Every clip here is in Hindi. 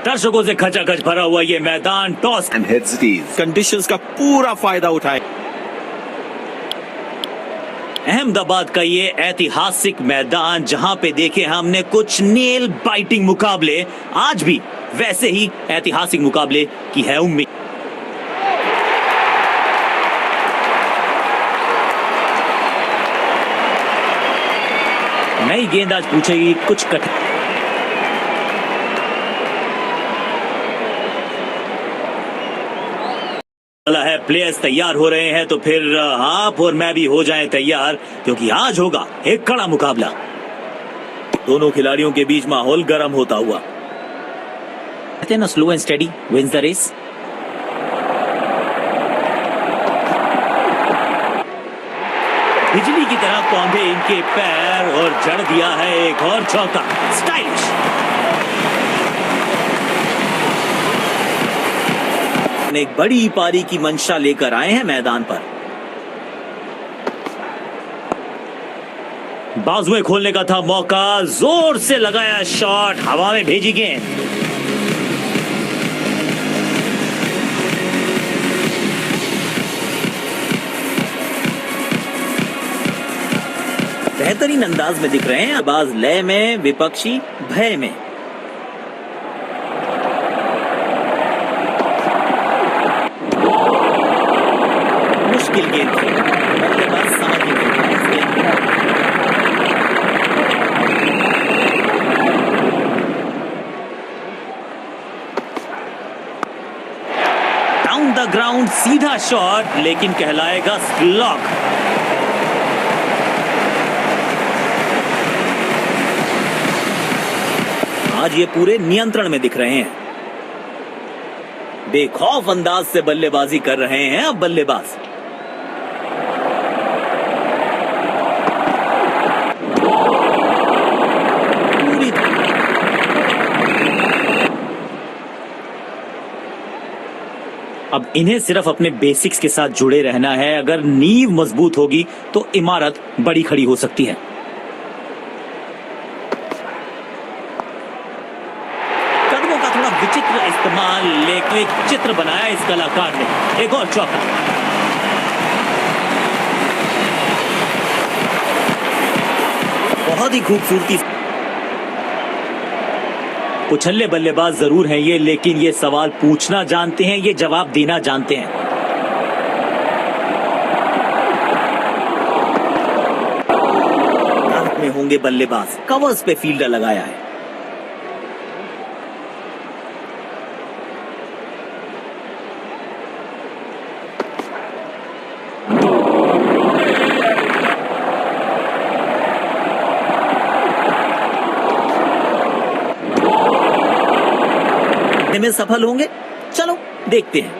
दर्शकों से खचाखच भरा हुआ ये मैदान टॉस कंडीशंस का पूरा फायदा उठाए। अहमदाबाद का ये ऐतिहासिक मैदान जहां पे देखे हमने कुछ नेल बाइटिंग मुकाबले, आज भी वैसे ही ऐतिहासिक मुकाबले की है उम्मीद। नई गेंद आज पूछेगी कुछ कठिन। है प्लेयर्स तैयार हो रहे हैं तो फिर आप और मैं भी हो जाएं तैयार, क्योंकि आज होगा एक कड़ा मुकाबला। दोनों खिलाड़ियों के बीच माहौल गर्म होता हुआ। कहते हैं ना, slow and steady wins the race. बिजली की तरह कौंधे इनके पैर और जड़ दिया है एक और चौका। स्टाइलिश। एक बड़ी पारी की मंशा लेकर आए हैं मैदान पर। बाजुएं खोलने का था मौका, जोर से लगाया शॉट, हवा में भेजी गेंद। बेहतरीन अंदाज में दिख रहे हैं, आवाज लय में, विपक्षी भय में। मुश्किल गेंद थी, बल्लेबाज समझ ही नहीं इस गेंद को। डाउन द ग्राउंड सीधा शॉट, लेकिन कहलाएगा स्लॉग। आज ये पूरे नियंत्रण में दिख रहे हैं। बेखौफ अंदाज से बल्लेबाजी कर रहे हैं अब बल्लेबाज। अब इन्हें सिर्फ अपने बेसिक्स के साथ जुड़े रहना है। अगर नींव मजबूत होगी तो इमारत बड़ी खड़ी हो सकती है। कदमों का थोड़ा विचित्र इस्तेमाल, लेकिन एक चित्र बनाया इस कलाकार ने। एक और चौका। बहुत ही खूबसूरती। उछल्ले बल्लेबाज जरूर हैं ये, लेकिन ये सवाल पूछना जानते हैं, ये जवाब देना जानते हैं। अंत में होंगे बल्लेबाज। कवर्स पे फील्डर लगाया है। में सफल होंगे, चलो देखते हैं।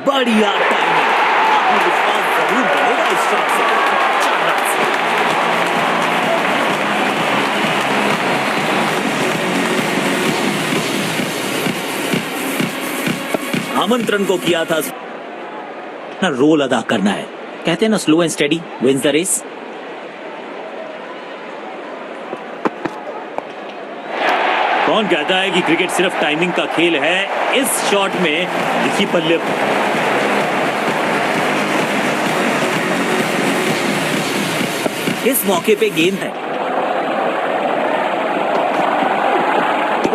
बढ़िया टाइमिंग, आत्मविश्वास जरूर बढ़ेगा इस शॉट से। 4 रन से। आमंत्रण को किया था, रोल अदा करना है। कहते हैं ना, slow and steady wins the race. कौन कहता है कि क्रिकेट सिर्फ टाइमिंग का खेल है? इस शॉट में दिखी बल्ले। इस मौके पे गेंद है।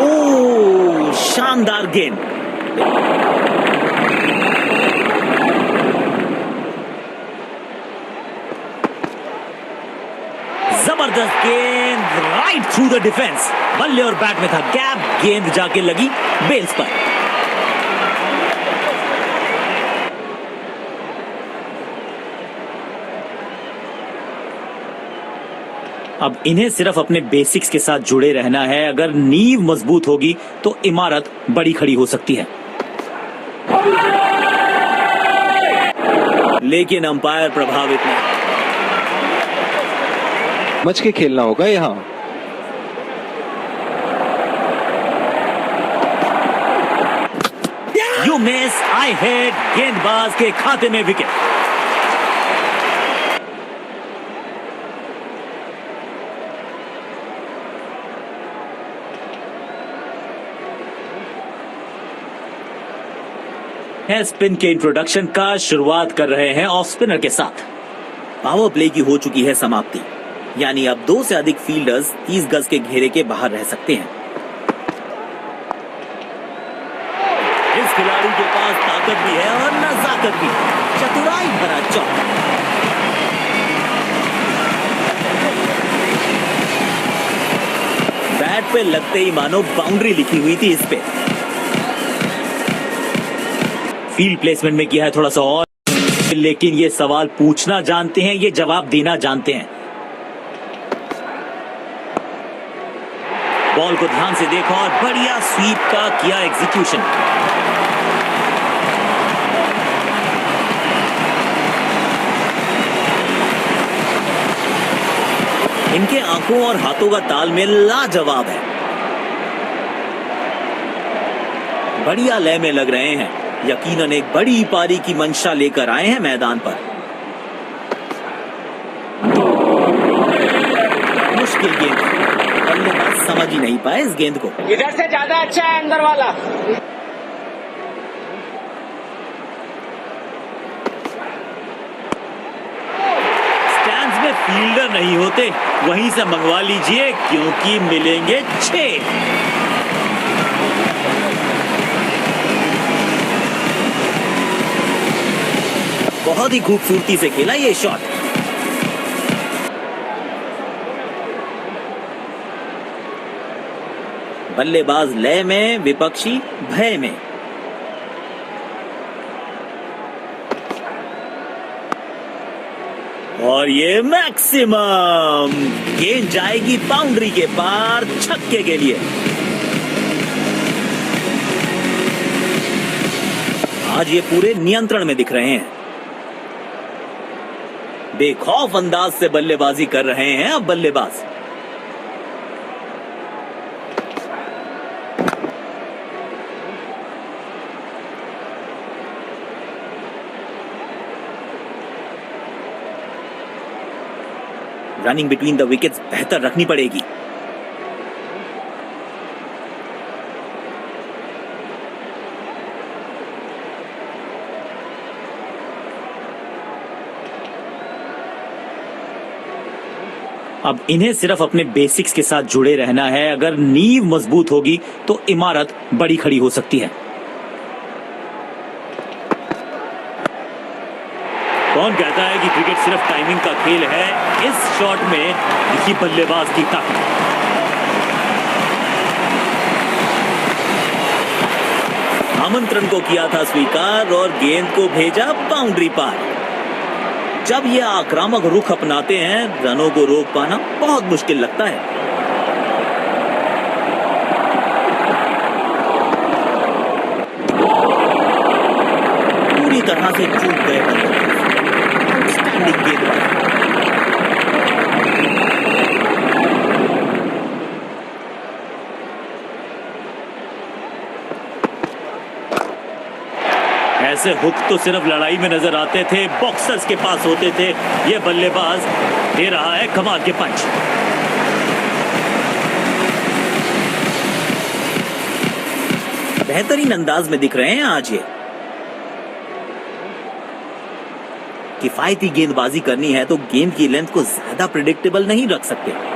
ओ, शानदार गेंद। जबरदस्त गेंद, राइट थ्रू द डिफेंस। बल्ले और बैट में था गैप, गेंद जाके लगी बेल्स पर। अब इन्हें सिर्फ अपने बेसिक्स के साथ जुड़े रहना है। अगर नींव मजबूत होगी तो इमारत बड़ी खड़ी हो सकती है। लेकिन अंपायर प्रभावित नहीं। समझ के खेलना होगा यहाँ। यू मिस, आई हिट, गेंदबाज के खाते में विकेट। स्पिन के इंट्रोडक्शन का शुरुआत कर रहे हैं ऑफ स्पिनर के साथ। पावर प्ले की हो चुकी है समाप्ति, यानी अब 2 से अधिक फील्डर्स 30 गज के घेरे के बाहर रह सकते हैं। इस खिलाड़ी के पास ताकत भी है और नजाकत भी, चतुराई भरा चौका। बैट पे लगते ही मानो बाउंड्री लिखी हुई थी इस पे। फील्ड प्लेसमेंट में किया है थोड़ा सा और, लेकिन ये सवाल पूछना जानते हैं, ये जवाब देना जानते हैं। बॉल को ध्यान से देखा और बढ़िया स्वीप का किया एग्जीक्यूशन। इनके आंखों और हाथों का तालमेल लाजवाब है, बढ़िया लय में लग रहे हैं। यकीनन एक बड़ी पारी की मंशा लेकर आए हैं मैदान पर। मुश्किल गेंद, बल्लेबाज समझ ही नहीं पाए इस गेंद को। इधर से ज्यादा अच्छा है अंदर वाला। स्टैंड्स में फील्डर नहीं होते, वहीं से मंगवा लीजिए क्योंकि मिलेंगे 6। बहुत ही खूबसूरती से खेला ये शॉट। बल्लेबाज लय में, विपक्षी भय में। और ये मैक्सिमम, गेंद जाएगी बाउंड्री के पार, छक्के के लिए। आज ये पूरे नियंत्रण में दिख रहे हैं, बेखौफ अंदाज से बल्लेबाजी कर रहे हैं अब बल्लेबाज। रनिंग बिटवीन द विकेट्स बेहतर रखनी पड़ेगी। अब इन्हें सिर्फ अपने बेसिक्स के साथ जुड़े रहना है। अगर नींव मजबूत होगी तो इमारत बड़ी खड़ी हो सकती है। कौन कहता है कि क्रिकेट सिर्फ टाइमिंग का खेल है? इस शॉट में दिखी बल्लेबाज की ताकत। आमंत्रण को किया था स्वीकार और गेंद को भेजा बाउंड्री पार। जब ये आक्रामक रुख अपनाते हैं, रनों को रोक पाना बहुत मुश्किल लगता है। पूरी तरह से चूक गए आउटस्टैंडिंग गेंदबाज। ऐसे हुक तो सिर्फ लड़ाई में नजर आते थे, बॉक्सर्स के पास होते थे। ये बल्लेबाज दे रहा है कमाल के पंच। बेहतरीन अंदाज में दिख रहे हैं आज ये। किफायती गेंदबाजी करनी है तो गेंद की लेंथ को ज्यादा प्रेडिक्टेबल नहीं रख सकते।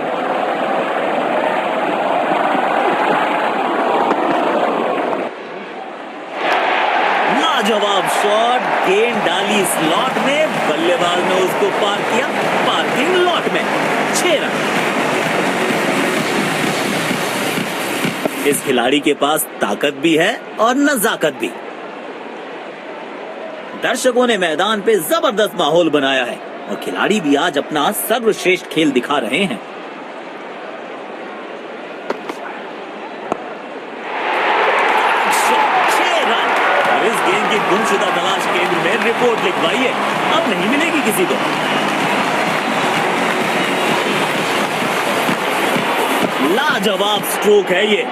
जवाब शॉट, गेंद डाली स्लॉट में, बल्लेबाज ने उसको पार किया पार्किंग लॉट में। 6 रन। इस खिलाड़ी के पास ताकत भी है और नजाकत भी। दर्शकों ने मैदान पे जबरदस्त माहौल बनाया है और खिलाड़ी भी आज अपना सर्वश्रेष्ठ खेल दिखा रहे हैं। गुमशुदा तलाश केंद्र में रिपोर्ट लिखवाइए, अब नहीं मिलेगी किसी को। लाजवाब स्ट्रोक है ये।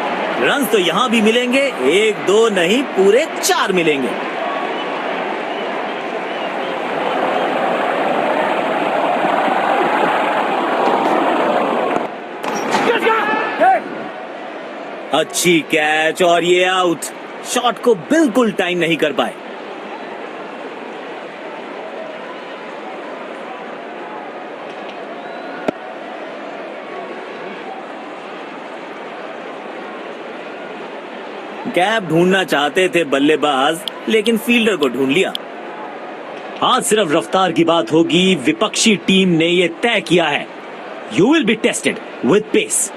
रन तो यहां भी मिलेंगे, 1 2 नहीं पूरे 4 मिलेंगे। अच्छी कैच और ये आउट। शॉट को बिल्कुल टाइम नहीं कर पाए। गैप ढूंढना चाहते थे बल्लेबाज, लेकिन फील्डर को ढूंढ लिया। आज सिर्फ रफ्तार की बात होगी। विपक्षी टीम ने यह तय किया है, you will be tested with pace.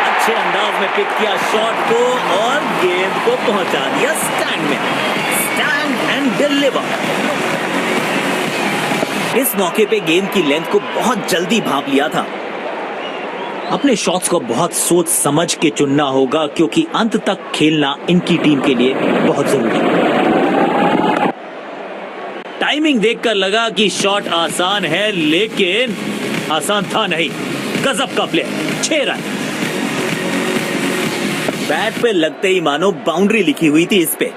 अच्छे अंदाज में पिक किया शॉट को और गेंद को पहुंचा दिया स्टैंड में। Stand and deliver. इस मौके पे गेंद की लेंथ को बहुत जल्दी भांप लिया था। अपने शॉट्स को बहुत सोच समझ के चुनना होगा, क्योंकि अंत तक खेलना इनकी टीम के लिए बहुत जरूरी है। टाइमिंग देखकर लगा कि शॉट आसान है, लेकिन आसान था नहीं। गजब का प्ले, 6 रन। बैट पे लगते ही मानो बाउंड्री लिखी हुई थी इस पे।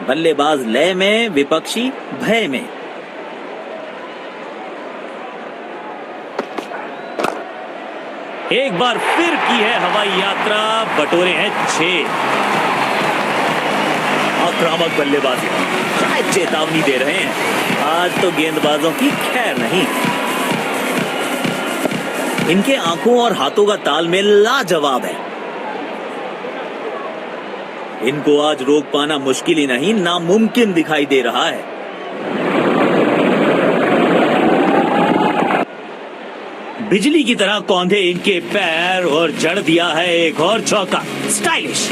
बल्लेबाज लय में, विपक्षी भय में। एक बार फिर की है हवाई यात्रा, बटोरे हैं 6। आक्रामक बल्लेबाजी, शायद चेतावनी दे रहे हैं। आज तो गेंदबाजों की खैर नहीं। इनके आंखों और हाथों का तालमेल लाजवाब है। इनको आज रोक पाना मुश्किल ही नहीं, नामुमकिन दिखाई दे रहा है। बिजली की तरह कौंधे इनके पैर और जड़ दिया है एक और चौका। स्टाइलिश।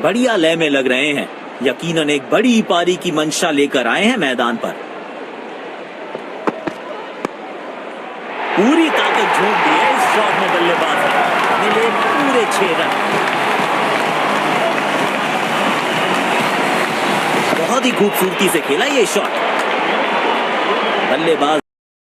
बढ़िया लय में लग रहे हैं। यकीनन एक बड़ी पारी की मंशा लेकर आए हैं मैदान पर। पूरी ताकत झोंक दी है इस शॉट में बल्लेबाज ने। मिले पूरे 6 रन। बहुत ही खूबसूरती से खेला ये शॉट। बल्लेबाज